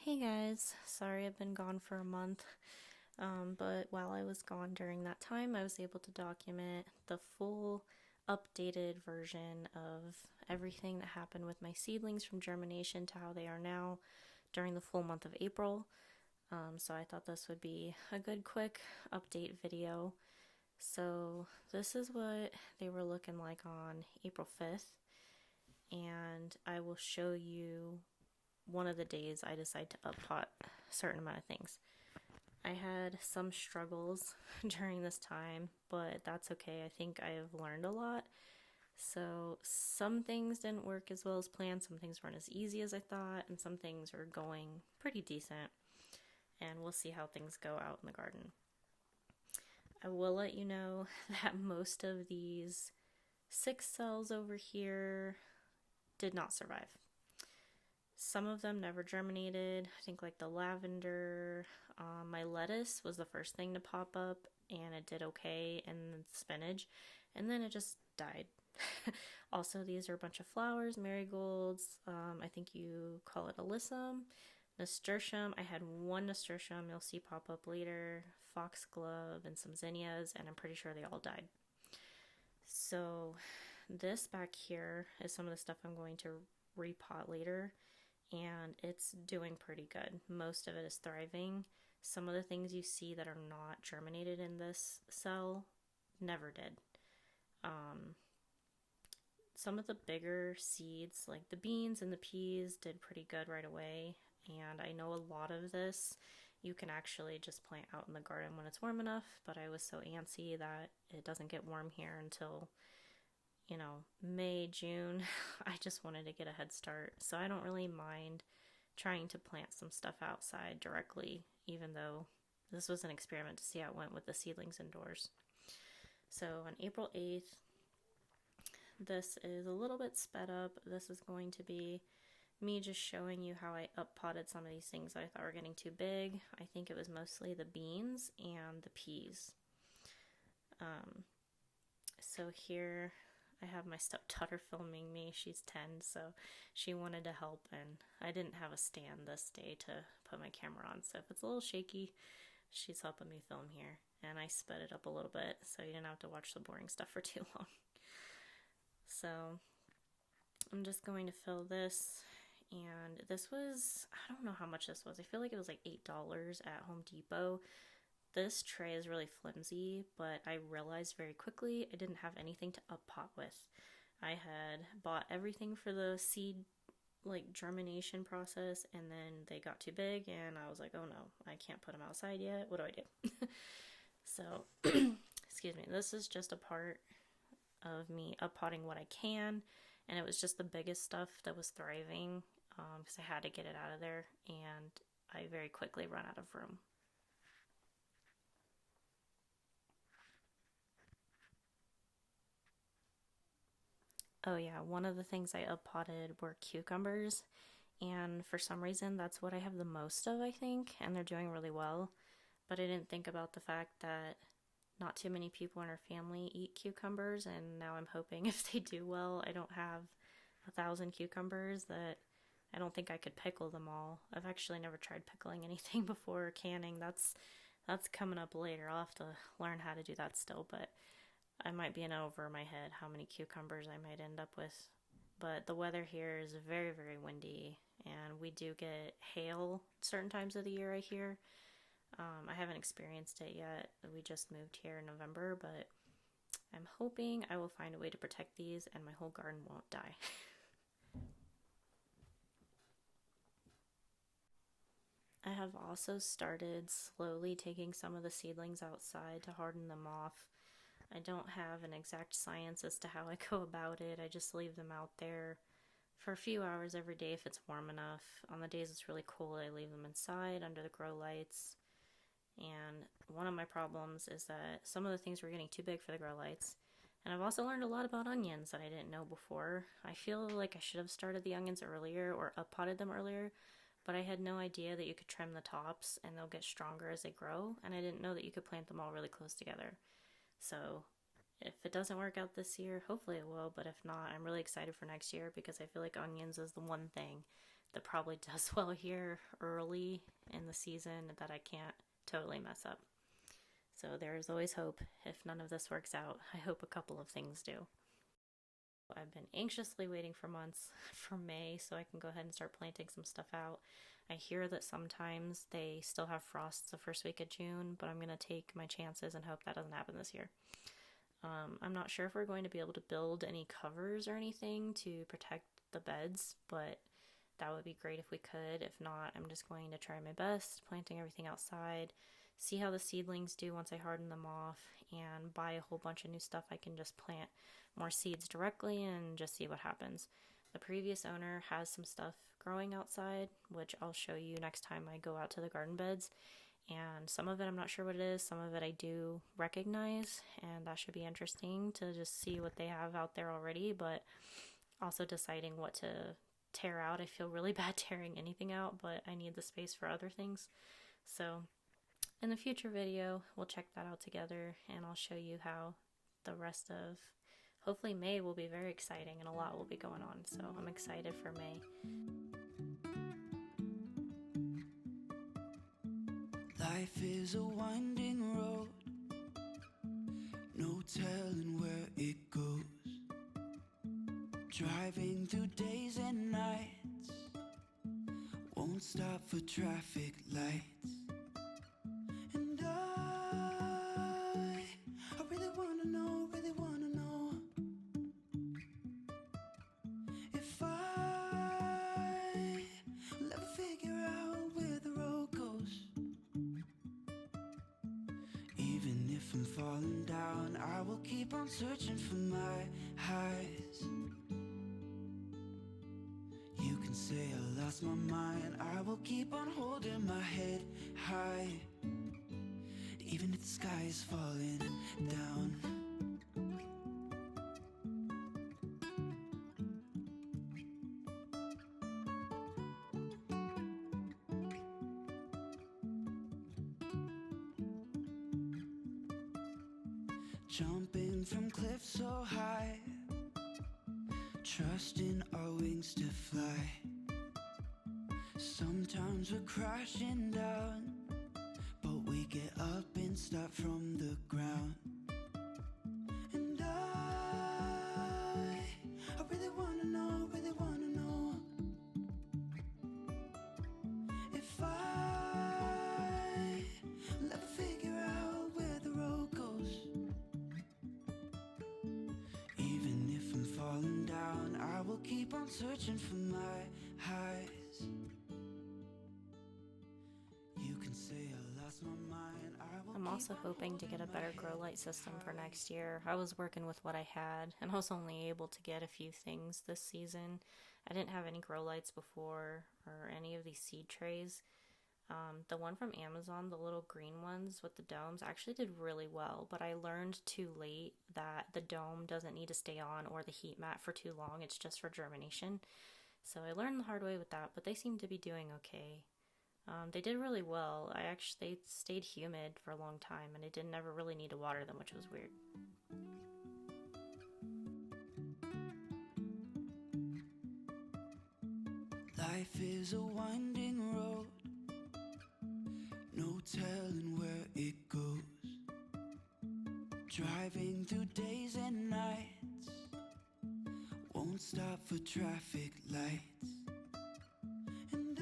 Hey guys, sorry I've been gone for a month, but while I was gone during that time, I was able to document the full updated version of everything that happened with my seedlings from germination to how they are now during the full month of April. So I thought this would be a good quick update video. So this is what they were looking like on April 5th, and I will show you one of the days I decide to up pot a certain amount of things. I had some struggles during this time, but that's okay. I think I have learned a lot. So some things didn't work as well as planned, some things weren't as easy as I thought, and some things are going pretty decent. And we'll see how things go out in the garden. I will let you know that most of these 6 cells over here did not survive. Some of them never germinated. I think like the lavender, my lettuce was the first thing to pop up and it did okay, and then spinach, and then it just died. Also, these are a bunch of flowers, marigolds. I think you call it alyssum, nasturtium. I had one nasturtium you'll see pop up later, foxglove, and some zinnias, and I'm pretty sure they all died. So this back here is some of the stuff I'm going to repot later, and it's doing pretty good. Most of it is thriving. Some of the things you see that are not germinated in this cell never did. Some of the bigger seeds, like the beans and the peas, did pretty good right away. And I know a lot of this you can actually just plant out in the garden when it's warm enough, but I was so antsy that it doesn't get warm here until May, June. I just wanted to get a head start. So I don't really mind trying to plant some stuff outside directly, even though this was an experiment to see how it went with the seedlings indoors. So on April 8th, this is a little bit sped up. This is going to be me just showing you how I up potted some of these things that I thought were getting too big. I think it was mostly the beans and the peas. So here I have my stepdaughter filming me. She's 10, so she wanted to help, and I didn't have a stand this day to put my camera on, so if it's a little shaky, she's helping me film here. And I sped it up a little bit so you didn't have to watch the boring stuff for too long. So I'm just going to fill this, and this was, I don't know how much this was. I feel like it was like $8 at Home Depot. This tray is really flimsy, but I realized very quickly I didn't have anything to up pot with. I had bought everything for the seed germination process, and then they got too big, and I was like, oh no, I can't put them outside yet. What do I do? So, excuse me, this is just a part of me up potting what I can, and it was just the biggest stuff that was thriving, because I had to get it out of there, and I very quickly run out of room. Oh yeah, one of the things I up potted were cucumbers, and for some reason that's what I have the most of, I think, and they're doing really well. But I didn't think about the fact that not too many people in our family eat cucumbers, and now I'm hoping if they do well, I don't have 1,000 cucumbers that I don't think I could pickle them all. I've actually never tried pickling anything before, canning. That's coming up later. I'll have to learn how to do that still, but I might be in over my head how many cucumbers I might end up with. But the weather here is very, very windy, and we do get hail certain times of the year, I hear. I haven't experienced it yet. We just moved here in November, but I'm hoping I will find a way to protect these and my whole garden won't die. I have also started slowly taking some of the seedlings outside to harden them off. I don't have an exact science as to how I go about it. I just leave them out there for a few hours every day if it's warm enough. On the days it's really cold, I leave them inside under the grow lights. And one of my problems is that some of the things were getting too big for the grow lights. And I've also learned a lot about onions that I didn't know before. I feel like I should have started the onions earlier or up potted them earlier, but I had no idea that you could trim the tops and they'll get stronger as they grow, and I didn't know that you could plant them all really close together. So if it doesn't work out this year, hopefully it will, but if not, I'm really excited for next year because I feel like onions is the one thing that probably does well here early in the season that I can't totally mess up. So there is always hope. If none of this works out, I hope a couple of things do. I've been anxiously waiting for months for May so I can go ahead and start planting some stuff out. I hear that sometimes they still have frosts the first week of June, but I'm going to take my chances and hope that doesn't happen this year. I'm not sure if we're going to be able to build any covers or anything to protect the beds, but that would be great if we could. If not, I'm just going to try my best, planting everything outside, see how the seedlings do once I harden them off, and buy a whole bunch of new stuff I can just plant more seeds directly and just see what happens. The previous owner has some stuff growing outside, which I'll show you next time I go out to the garden beds. And some of it I'm not sure what it is, some of it I do recognize, and that should be interesting to just see what they have out there already, but also deciding what to tear out. I feel really bad tearing anything out, but I need the space for other things. So in the future video, we'll check that out together, and I'll show you how the rest of, hopefully May will be very exciting and a lot will be going on, so I'm excited for May. Life is a winding road, no telling where it goes. Driving through days and nights, won't stop for traffic lights. And I really wanna know if will ever figure out where the road goes. Even if I'm falling down, I will keep on searching for my highs. You can say I lost my mind, I will keep on holding my head high. Even if the sky is falling down. Jumping from cliffs so high, trusting our wings to fly. Sometimes we're crashing down, but we get up and start from the ground. And I really wanna know if will ever figure out where the road goes. Even if I'm falling down, I will keep on searching for my highs. You can say I lost my mind. I'm also hoping to get a better grow light system for next year. I was working with what I had, and I was only able to get a few things this season. I didn't have any grow lights before, or any of these seed trays. The one from Amazon, the little green ones with the domes, actually did really well, but I learned too late that the dome doesn't need to stay on or the heat mat for too long. It's just for germination. So I learned the hard way with that, but they seem to be doing okay. They did really well. They stayed humid for a long time, and I didn't ever really need to water them, which was weird. Life is a winding road, no telling where it goes. Driving through days and nights, won't stop for traffic lights. And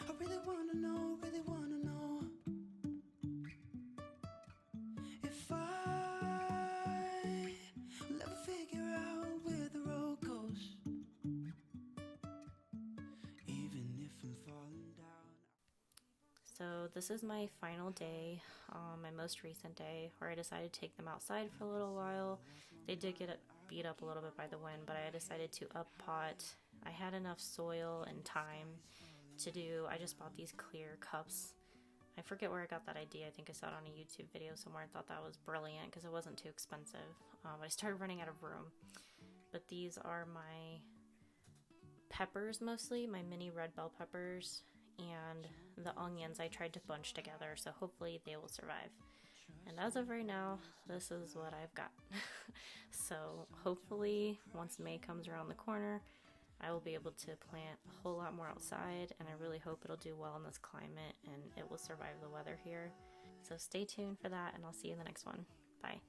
I really wanna know if will ever figure out where the road goes. Even if I'm falling down. So this is my final day, my most recent day, where I decided to take them outside for a little while. They did get beat up a little bit by the wind, but I decided to up pot. I had enough soil and time to do, I just bought these clear cups. I forget where I got that idea. I think I saw it on a YouTube video somewhere and thought that was brilliant because it wasn't too expensive. I started running out of room. But these are my peppers mostly, my mini red bell peppers, and the onions I tried to bunch together, so hopefully they will survive. And as of right now, this is what I've got. So hopefully once May comes around the corner, I will be able to plant a whole lot more outside, and I really hope it'll do well in this climate and it will survive the weather here. So stay tuned for that, and I'll see you in the next one. Bye.